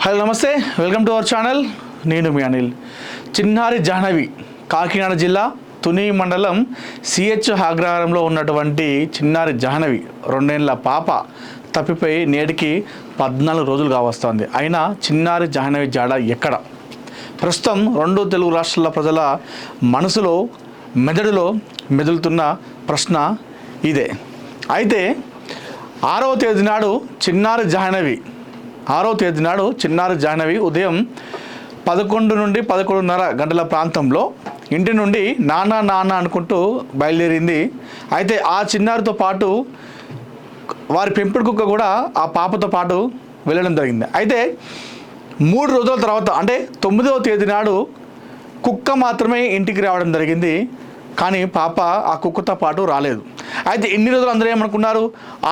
Hello నమస్తే, welcome to our channel. నేను మీ అనిల్. చిన్నారి జాహ్నవి కాకినాడ జిల్లా తుని మండలం సిహెచ్ అగ్రహారంలో ఉన్నటువంటి చిన్నారి జాహ్నవి 2 ఏళ్ల పాప తప్పిపోయి నేటికి 14 రోజులు కావస్తుంది. అయినా చిన్నారి జాహ్నవి జాడ ఎక్కడ? ప్రస్తుతం 2 తెలుగు రాష్ట్రాల ప్రజల మనసులో మెదడులో మెదులుతున్న ప్రశ్న ఇదే. అయితే 6వ తేదీ నాడు చిన్నారి జాహ్నవి ఉదయం 11 నుండి 11:30 గంటల ప్రాంతంలో ఇంటి నుండి నాన్న అనుకుంటూ బయలుదేరింది. అయితే ఆ చిన్నారితో పాటు వారి పెంపుడు కుక్క కూడా ఆ పాపతో పాటు వెళ్ళడం జరిగింది. అయితే 3 రోజుల తర్వాత అంటే 9వ తేదీ నాడు కుక్క మాత్రమే ఇంటికి రావడం జరిగింది. కానీ పాప ఆ కుక్కతో పాటు రాలేదు. అయితే ఇన్ని రోజులు అందరూ ఏమనుకున్నారు?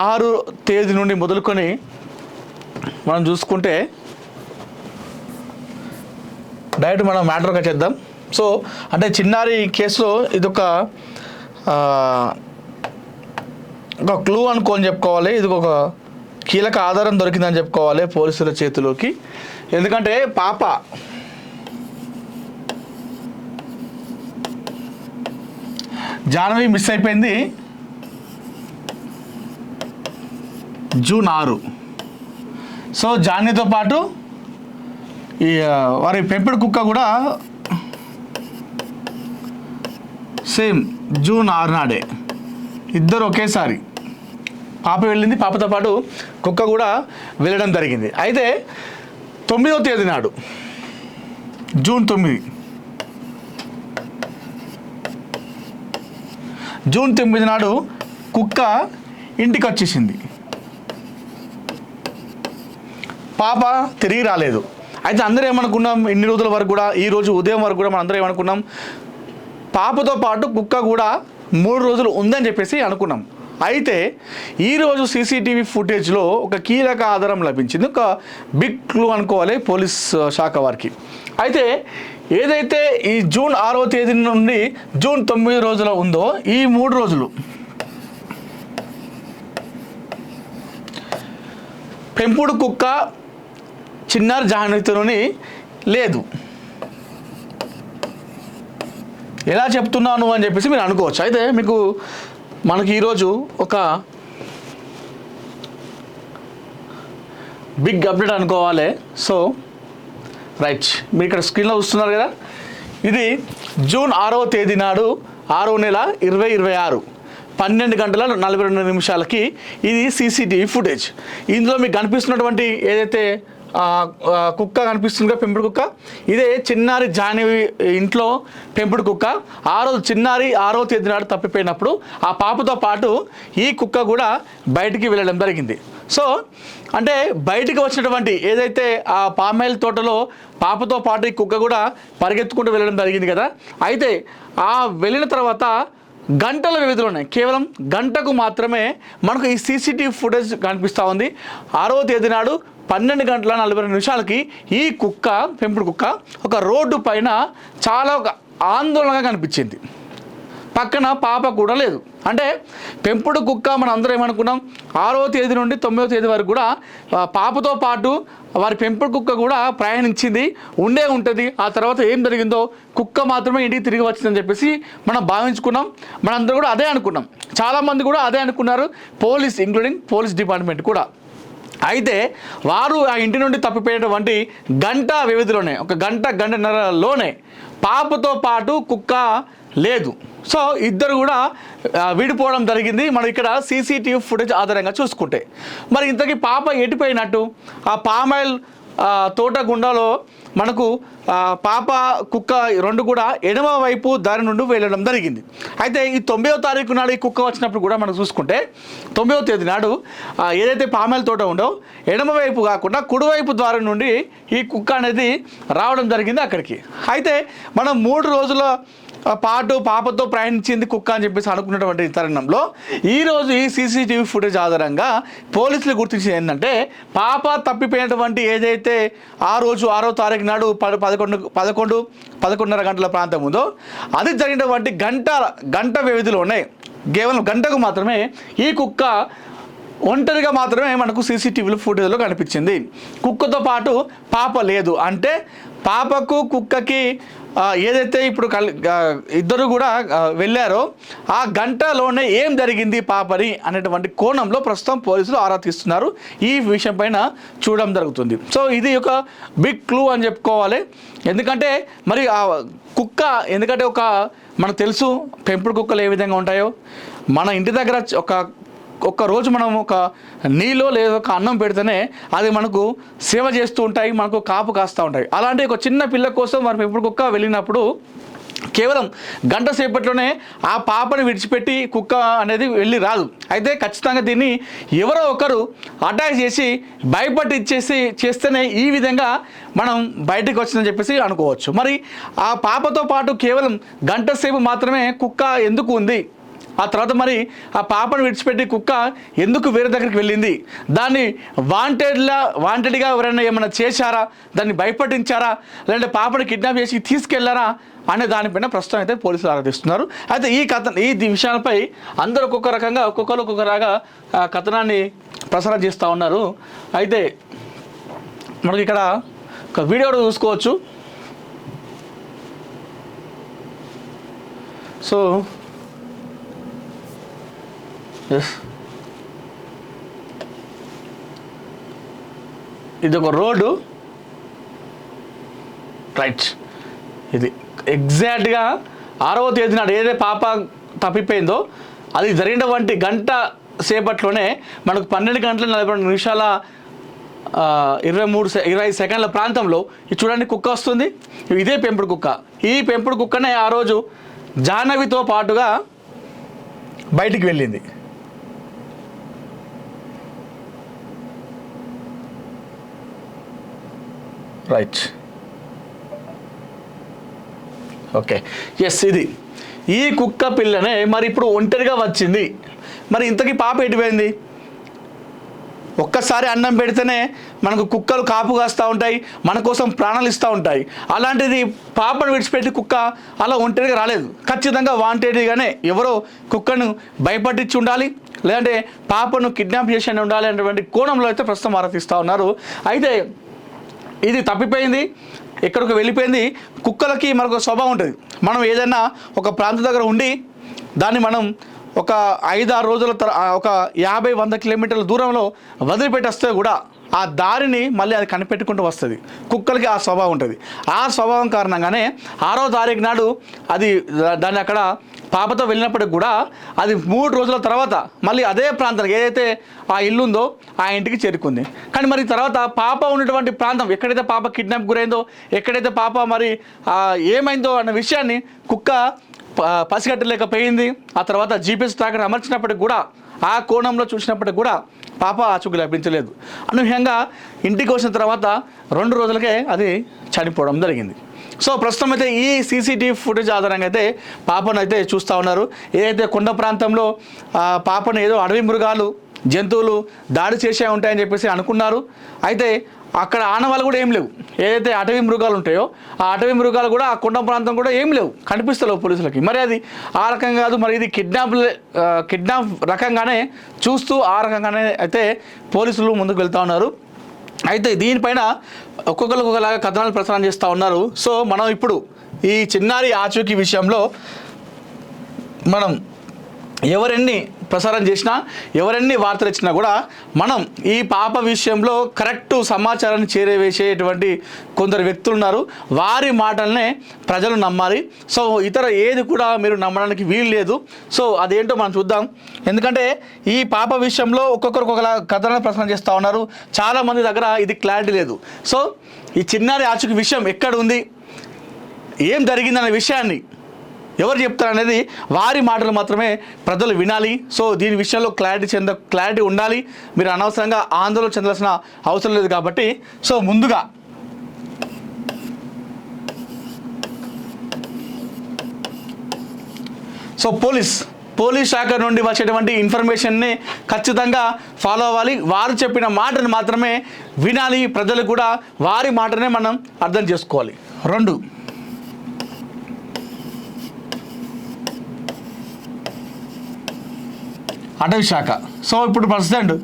6 తేదీ నుండి మొదలుకొని మనం చూసుకుంటే డైరెక్ట్ మనం మ్యాటర్గా చేద్దాం. సో అంటే చిన్నారి కేసులో ఇదొక క్లూ అనుకోని చెప్పుకోవాలి. ఇది ఒక కీలక ఆధారం దొరికిందని చెప్పుకోవాలి పోలీసుల చేతిలోకి. ఎందుకంటే పాప జాహ్నవి మిస్ అయిపోయింది జూన్ 6. సో జాహ్నవితో పాటు ఈ వారి పెంపుడు కుక్క కూడా సేమ్ జూన్ 6 నాడే ఇద్దరు ఒకేసారి పాప వెళ్ళింది, పాపతో పాటు కుక్క కూడా వెళ్ళడం జరిగింది. అయితే 9వ తేదీ నాడు జూన్ 9 నాడు కుక్క ఇంటికి వచ్చేసింది. పాప తిరిగి రాలేదు. అయితే అందరూ ఏమనుకున్నాం, ఇన్ని రోజుల వరకు కూడా ఈ రోజు ఉదయం వరకు కూడా మనం అందరూ ఏమనుకున్నాం, పాపతో పాటు కుక్క కూడా 3 రోజులు ఉందని చెప్పేసి అనుకున్నాం. అయితే ఈరోజు సీసీటీవీ ఫుటేజ్లో ఒక కీలక ఆధారం లభించింది, ఒక బిగ్ క్లూ అనుకోవాలి పోలీస్ శాఖ వారికి. అయితే ఏదైతే ఈ జూన్ 6వ తేదీ నుండి జూన్ 9 రోజుల ఉందో ఈ 3 రోజులు పెంపుడు కుక్క చిన్నారి జాహ్నవితోని లేదు. ఎలా చెప్తున్నాను అని చెప్పేసి మీరు అనుకోవచ్చు. అయితే మనకి ఈరోజు ఒక బిగ్ అప్డేట్ అనుకోవాలి. సో రైట్, మీరు ఇక్కడ స్క్రీన్లో చూస్తున్నారు కదా, ఇది జూన్ 6వ తేదీ నాడు 6వ నెల 2026 12:42 ఇది సీసీటీవీ ఫుటేజ్. ఇందులో మీకు కనిపిస్తున్నటువంటి ఏదైతే కుక్క కనిపిస్తుందిగా, పెంపుడు కుక్క, ఇదే చిన్నారి జాహ్నవి ఇంట్లో పెంపుడు కుక్క. చిన్నారి 6వ తేదీ నాడు తప్పిపోయినప్పుడు ఆ పాపతో పాటు ఈ కుక్క కూడా బయటికి వెళ్ళడం జరిగింది. సో అంటే బయటికి వచ్చినటువంటి ఏదైతే ఆ పామాయిల్ తోటలో పాపతో పాటు ఈ కుక్క కూడా పరిగెత్తుకుంటూ వెళ్ళడం జరిగింది కదా. అయితే ఆ వెళ్ళిన తర్వాత గంటల వ్యవధిలోనే, కేవలం గంటకు మాత్రమే మనకు ఈ సీసీటీవీ ఫుటేజ్ కనిపిస్తూ ఉంది. 6వ తేదీ నాడు 12:42 ఈ కుక్క, పెంపుడు కుక్క, ఒక రోడ్డు పైన చాలా ఒక ఆందోళనగా కనిపించింది. పక్కన పాప కూడా లేదు. అంటే పెంపుడు కుక్క మనం అందరం ఏమనుకున్నాం, 6వ తేదీ నుండి 9వ తేదీ వరకు కూడా పాపతో పాటు వారి పెంపుడు కుక్క కూడా ప్రయాణించింది, ఉంటుంది. ఆ తర్వాత ఏం జరిగిందో కుక్క మాత్రమే ఇంటికి తిరిగి వచ్చిందని చెప్పేసి మనం భావించుకున్నాం. మనందరూ కూడా అదే అనుకున్నాం, చాలామంది కూడా అదే అనుకున్నారు, ఇంక్లూడింగ్ పోలీస్ డిపార్ట్మెంట్ కూడా. అయితే వారు ఆ ఇంటి నుండి తప్పిపోయినటువంటి గంట వ్యవధిలోనే, ఒక గంటన్నరలోనే పాపతో పాటు కుక్క లేదు. సో ఇద్దరు కూడా విడిపోవడం జరిగింది. మనం ఇక్కడ సీసీటీవీ ఫుటేజ్ ఆధారంగా చూసుకుంటే మరి ఇంతకీ పాప ఎటుపోయినట్టు? ఆ పామాయిల్ తోట గుండాలో మనకు పాప కుక్క 2 కూడా ఎడమ వైపు దారి నుండి వెళ్ళడం జరిగింది. అయితే ఈ 9వ తారీఖు నాడు ఈ కుక్క వచ్చినప్పుడు కూడా మనం చూసుకుంటే 9వ తేదీ నాడు ఏదైతే పామాయిల్ తోట ఉందో ఎడమ వైపు కాకుండా కుడివైపు ద్వారం నుండి ఈ కుక్క అనేది రావడం జరిగింది అక్కడికి. అయితే మనం 3 రోజుల పాటు పాపతో ప్రయాణించింది కుక్క అని చెప్పేసి అనుకున్నటువంటి తరుణంలో ఈరోజు ఈ సీసీటీవీ ఫుటేజ్ ఆధారంగా పోలీసులు గుర్తించింది ఏంటంటే, పాప తప్పిపోయినటువంటి ఏదైతే ఆ రోజు 6వ తారీఖు నాడు 11:30 గంటల ప్రాంతం ఉందో అది జరిగినటువంటి గంట వ్యవధిలోనే, కేవలం గంటకు మాత్రమే ఈ కుక్క ఒంటరిగా మాత్రమే మనకు సీసీటీవీలో ఫుటేజ్లో కనిపించింది. కుక్కతో పాటు పాప లేదు. అంటే పాపకు కుక్కకి ఏదైతే ఇప్పుడు ఇద్దరు కూడా వెళ్ళారో ఆ గంటలోనే ఏం జరిగింది పాపని అనేటువంటి కోణంలో ప్రస్తుతం పోలీసులు ఆరా తీస్తున్నారు. ఈ విషయం పైన చూడడం జరుగుతుంది. సో ఇది ఒక బిగ్ క్లూ అని చెప్పుకోవాలి. ఎందుకంటే మరి ఆ కుక్క, ఎందుకంటే మనకు తెలుసు పెంపుడు కుక్కలు ఏ విధంగా ఉంటాయో. మన ఇంటి దగ్గర ఒక్క రోజు మనం ఒక నీళ్ళు లేదా ఒక అన్నం పెడితేనే అది మనకు సేవ చేస్తూ ఉంటాయి, మనకు కాపు కాస్తూ ఉంటాయి. అలాంటి ఒక చిన్న పిల్ల కోసం మన పెంపుడు కుక్క వెళ్ళినప్పుడు కేవలం గంట సేపట్లోనే ఆ పాపని విడిచిపెట్టి కుక్క అనేది వెళ్ళి రాదు. అయితే ఖచ్చితంగా దీన్ని ఎవరో ఒకరు అటాక్ చేసి భయపడి చేస్తేనే ఈ విధంగా మనం బయటకు వచ్చిందని చెప్పేసి అనుకోవచ్చు. మరి ఆ పాపతో పాటు కేవలం గంట సేపు మాత్రమే కుక్క ఎందుకు ఉంది? ఆ తర్వాత మరి ఆ పాపను విడిచిపెట్టి కుక్క ఎందుకు వేరే దగ్గరికి వెళ్ళింది? దాన్ని వాంటెడ్గా ఎవరైనా ఏమైనా చేశారా? దాన్ని భయపడించారా? లేదంటే పాపను కిడ్నాప్ చేసి తీసుకెళ్లారా అనే దానిపైన ప్రస్తుతం అయితే పోలీసులు ఆరాధిస్తున్నారు. అయితే ఈ విషయాలపై అందరూ ఒక్కొక్కరు ఒక్కొక్కలాగా కథనాన్ని ప్రసారం చేస్తూ ఉన్నారు. అయితే మనకి ఇక్కడ ఒక వీడియో చూసుకోవచ్చు. సో ఇది ఒక రోడ్డు, రైట్. ఇది ఎగ్జాక్ట్గా 6వ తేదీ నాడు ఏదైతే పాప తప్పిపోయిందో అది జరిగినటువంటి గంట సేపట్లోనే మనకు 12 గంటల 42 నిమిషాల 25 సెకండ్ల ప్రాంతంలో ఇది చూడండి కుక్క వస్తుంది. ఇదే పెంపుడు కుక్క. ఈ పెంపుడు కుక్కనే ఆ రోజు జాహ్నవితో పాటుగా బయటికి వెళ్ళింది. Right, okay, yes. ఈ కుక్క పిల్లనే మరి ఇప్పుడు ఒంటరిగా వచ్చింది. మరి ఇంతకీ పాప ఎటుపోయింది? ఒక్కసారి అన్నం పెడితేనే మనకు కుక్కలు కాపు కాస్తూ ఉంటాయి, మన కోసం ప్రాణాలు ఇస్తూ ఉంటాయి. అలాంటిది పాపను విడిచిపెట్టి కుక్క అలా ఒంటరిగా రాలేదు. ఖచ్చితంగా వాంటెడ్గానే ఎవరో కుక్కను భయపట్టించి ఉండాలి, లేదంటే పాపను కిడ్నాప్ చేసి ఉండాలి అనేటువంటి కోణంలో అయితే ప్రస్తుతం ఆరాధిస్తూ ఉన్నారు. అయితే ఇది తప్పిపోయింది, ఎక్కడికి వెళ్ళిపోయింది. కుక్కలకి మనకు స్వభావం ఉంటుంది. మనం ఏదైనా ఒక ప్రాంతం దగ్గర ఉండి దాన్ని మనం ఒక 5-6 రోజుల ఒక 50-100 కిలోమీటర్ల దూరంలో వదిలిపెట్టేస్తే కూడా ఆ దారిని మళ్ళీ అది కనిపెట్టుకుంటూ వస్తుంది. కుక్కలకి ఆ స్వభావం ఉంటుంది. ఆ స్వభావం కారణంగానే 6వ తారీఖు నాడు దాన్ని అక్కడ పాపతో వెళ్ళినప్పటికి కూడా అది 3 రోజుల తర్వాత మళ్ళీ అదే ప్రాంతానికి ఏదైతే ఆ ఇల్లు ఉందో ఆ ఇంటికి చేరుకుంది. కానీ మరి తర్వాత పాప ఉన్నటువంటి ప్రాంతం ఎక్కడైతే పాప కిడ్నాప్ గురైందో, ఎక్కడైతే పాప మరి ఏమైందో అన్న విషయాన్ని కుక్క పసిగట్టలేకపోయింది. ఆ తర్వాత జీపీఎస్ ట్రాకర్ అమర్చినప్పటికి కూడా ఆ కోణంలో చూసినప్పటికి కూడా పాప ఆచూకీ లభించలేదు. అనూహ్యంగా ఇంటికి వచ్చిన తర్వాత 2 రోజులకే అది చనిపోవడం జరిగింది. సో ప్రస్తుతం అయితే ఈ సీసీటీవీ ఫుటేజ్ ఆధారంగా అయితే పాపను అయితే చూస్తూ ఉన్నారు. ఏదైతే కొండ ప్రాంతంలో పాపను ఏదో అడవి మృగాలు, జంతువులు దాడి చేసే ఉంటాయని చెప్పేసి అనుకున్నారు. అయితే అక్కడ ఆనవాళ్ళు కూడా ఏం లేవు. ఏదైతే అటవీ మృగాలు ఉంటాయో ఆ అటవీ మృగాలు కూడా ఆ కొండ ప్రాంతం కూడా ఏం లేవు, కనిపిస్తలేవు పోలీసులకి. మరి అది ఆ రకంగా కాదు, మరి ఇది కిడ్నాప్ రకంగానే చూస్తూ ఆ రకంగానే అయితే పోలీసులు ముందుకు వెళ్తూ ఉన్నారు. అయితే దీనిపైన ఒక్కొక్కలాగా కథనాలు ప్రసారం చేస్తూ ఉన్నారు. సో మనం ఇప్పుడు ఈ చిన్నారి ఆచూకీ విషయంలో మనం ఎవరెన్ని ప్రసారం చేసినా, ఎవరెన్ని వార్తలు ఇచ్చినా కూడా మనం ఈ పాప విషయంలో కరెక్ట్ సమాచారాన్ని చేరవేసేటువంటి కొందరు వ్యక్తులు ఉన్నారు. వారి మాటలనే ప్రజలు నమ్మాలి. సో ఇతర ఏది కూడా మీరు నమ్మడానికి వీలు లేదు. సో అదేంటో మనం చూద్దాం. ఎందుకంటే ఈ పాప విషయంలో ఒక్కొక్కరు ఒక్కొక్కలా కథనాలు ప్రసారం చేస్తూ ఉన్నారు. చాలామంది దగ్గర ఇది క్లారిటీ లేదు. సో ఈ చిన్నారి ఆచూకీ విషయం ఎక్కడ ఉంది, ఏం జరిగిందనే విషయాన్ని ఎవరు చెప్తారనేది వారి మాటలు మాత్రమే ప్రజలు వినాలి. సో దీని విషయంలో క్లారిటీ ఉండాలి. మీరు అనవసరంగా ఆందోళన చెందాల్సిన అవసరం లేదు. కాబట్టి సో ముందుగా సో పోలీస్ శాఖ నుండి వచ్చేటువంటి ఇన్ఫర్మేషన్ని ఖచ్చితంగా ఫాలో అవ్వాలి. వారు చెప్పిన మాటను మాత్రమే వినాలి. ప్రజలు కూడా వారి మాటనే మనం అర్థం చేసుకోవాలి. 2, అటవీ శాఖ. సో ఇప్పుడు ప్రస్తుతం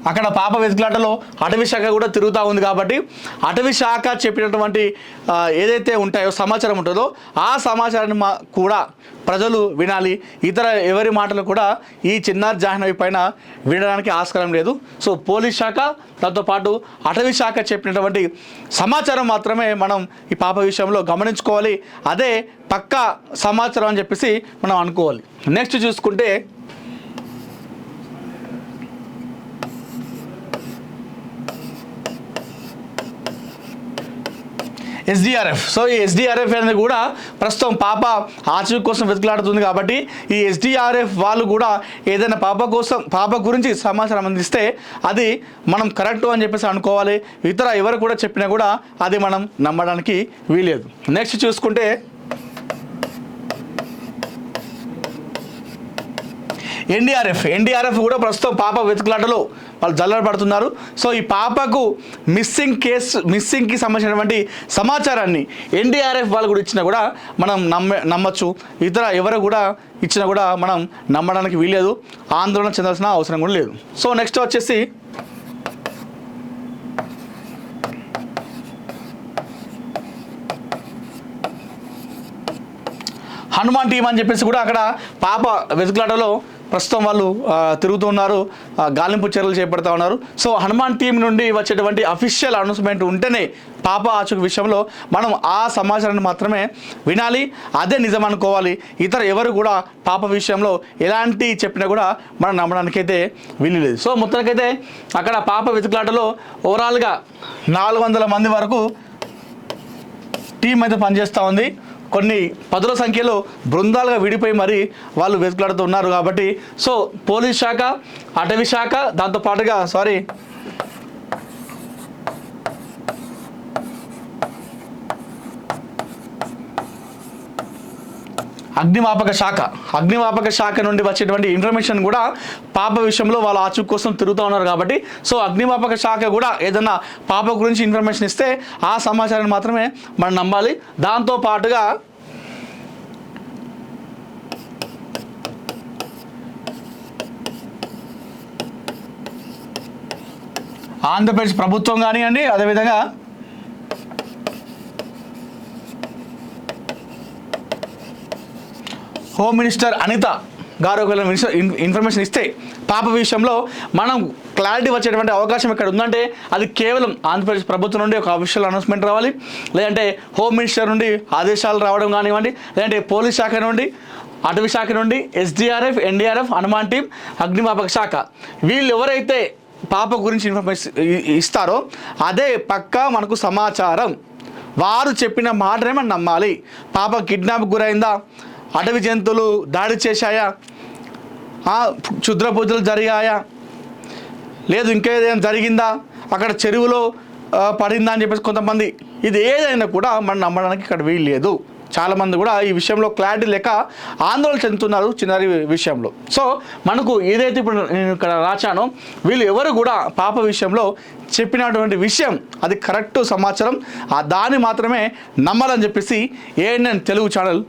అక్కడ పాప వెతుకులాటలో అటవీ శాఖ కూడా తిరుగుతూ ఉంది కాబట్టి అటవీ శాఖ చెప్పినటువంటి ఏదైతే ఉంటాయో సమాచారం ఉంటుందో ఆ సమాచారాన్ని కూడా ప్రజలు వినాలి. ఇతర ఎవరి మాటలు కూడా ఈ చిన్నారి జాహ్నవి పైన వినడానికి ఆస్కారం లేదు. సో పోలీస్ శాఖ దాంతోపాటు అటవీ శాఖ చెప్పినటువంటి సమాచారం మాత్రమే మనం ఈ పాప విషయంలో గమనించుకోవాలి. అదే పక్కా సమాచారం అని చెప్పేసి మనం అనుకోవాలి. నెక్స్ట్ చూసుకుంటే ఎస్డిఆర్ఎఫ్. సో ఈ ఎస్డిఆర్ఎఫ్ అనేది కూడా ప్రస్తుతం పాప ఆచూకీ కోసం వెతుకులాడుతుంది కాబట్టి ఈ ఎస్డిఆర్ఎఫ్ వాళ్ళు కూడా ఏదైనా పాప గురించి సమాచారం అందిస్తే అది మనం కరెక్ట్ అని చెప్పేసి అనుకోవాలి. ఇతర ఎవరు కూడా చెప్పినా కూడా అది మనం నమ్మడానికి వీలేదు. నెక్స్ట్ చూసుకుంటే ఎన్డీఆర్ఎఫ్ కూడా ప్రస్తుతం పాప వెతుకులాటలో వాళ్ళు జల్లెడపడుతున్నారు. సో ఈ పాపకు మిస్సింగ్కి సంబంధించినటువంటి సమాచారాన్ని ఎన్డీఆర్ఎఫ్ వాళ్ళు కూడా ఇచ్చినా కూడా మనం నమ్మచ్చు. ఇతర ఎవరు కూడా ఇచ్చినా కూడా మనం నమ్మడానికి వీలేదు. ఆందోళన చెందాల్సిన అవసరం కూడా లేదు. సో నెక్స్ట్ వచ్చేసి హనుమాన్ టీం అని చెప్పేసి కూడా అక్కడ పాప వెతుకులాటలో ప్రస్తుతం వాళ్ళు తిరుగుతూ ఉన్నారు, గాలింపు చర్యలు చేపడుతూ ఉన్నారు. సో హనుమాన్ టీం నుండి వచ్చేటువంటి అఫీషియల్ అనౌన్స్మెంట్ ఉంటేనే పాప ఆచూకీ విషయంలో మనం ఆ సమాచారాన్ని మాత్రమే వినాలి, అదే నిజం అనుకోవాలి. ఇతర ఎవరు కూడా పాప విషయంలో ఎలాంటి చెప్పినా కూడా మనం నమ్మడానికైతే వీలు. సో మొత్తానికైతే అక్కడ పాప వెతుకులాటలో ఓవరాల్గా 400 మంది వరకు టీం అయితే పనిచేస్తూ ఉంది. కొన్ని పదుల సంఖ్యలో బృందాలుగా విడిపోయి మరి వాళ్ళు వెతుకులాడుతూ ఉన్నారు కాబట్టి సో పోలీస్ శాఖ, అటవీ శాఖ, దాంతోపాటుగా అగ్నిమాపక శాఖ నుండి వచ్చేటువంటి ఇన్ఫర్మేషన్ కూడా పాప విషయంలో వాళ్ళ ఆచూకీ కోసం తిరుగుతూ ఉన్నారు కాబట్టి సో అగ్నిమాపక శాఖ కూడా ఏదన్నా పాప గురించి ఇన్ఫర్మేషన్ ఇస్తే ఆ సమాచారాన్ని మాత్రమే మనం నమ్మాలి. దాంతోపాటుగా ఆంధ్రప్రదేశ్ ప్రభుత్వం కానివ్వండి, అదేవిధంగా హోమ్ మినిస్టర్ అనిత గారు ఒకవేళ ఇన్ఫర్మేషన్ ఇస్తే పాప విషయంలో మనం క్లారిటీ వచ్చేటువంటి అవకాశం ఇక్కడ ఉందంటే అది కేవలం ఆంధ్రప్రదేశ్ ప్రభుత్వం నుండి ఒక అఫీషియల్ అనౌన్స్మెంట్ రావాలి, లేదంటే హోమ్ మినిస్టర్ నుండి ఆదేశాలు రావడం కానివ్వండి, లేదంటే పోలీస్ శాఖ నుండి, అటవీ శాఖ నుండి, ఎస్డిఆర్ఎఫ్, ఎన్డీఆర్ఎఫ్, హనుమాన్ టీం, అగ్నిమాపక శాఖ వీళ్ళు ఎవరైతే పాప గురించి ఇన్ఫర్మేషన్ ఇస్తారో అదే పక్కా మనకు సమాచారం. వారు చెప్పిన మాటనే మనం నమ్మాలి. పాప కిడ్నాప్ గురైందా, అటవీ జంతువులు దాడి చేశాయా, క్షుద్ర పూజలు జరిగాయా, లేదు ఇంకేదైనా జరిగిందా, అక్కడ చెరువులో పడిందా అని చెప్పేసి కొంతమంది, ఇది ఏదైనా కూడా మనం నమ్మడానికి ఇక్కడ వీలు లేదు. చాలామంది కూడా ఈ విషయంలో క్లారిటీ లేక ఆందోళన చెందుతున్నారు చిన్నారి విషయంలో. సో మనకు ఏదైతే ఇప్పుడు నేను ఇక్కడ రాచానో వీళ్ళు ఎవరు కూడా పాప విషయంలో చెప్పినటువంటి విషయం అది కరెక్ట్ సమాచారం, దాన్ని మాత్రమే నమ్మాలని చెప్పేసి ANN తెలుగు ఛానల్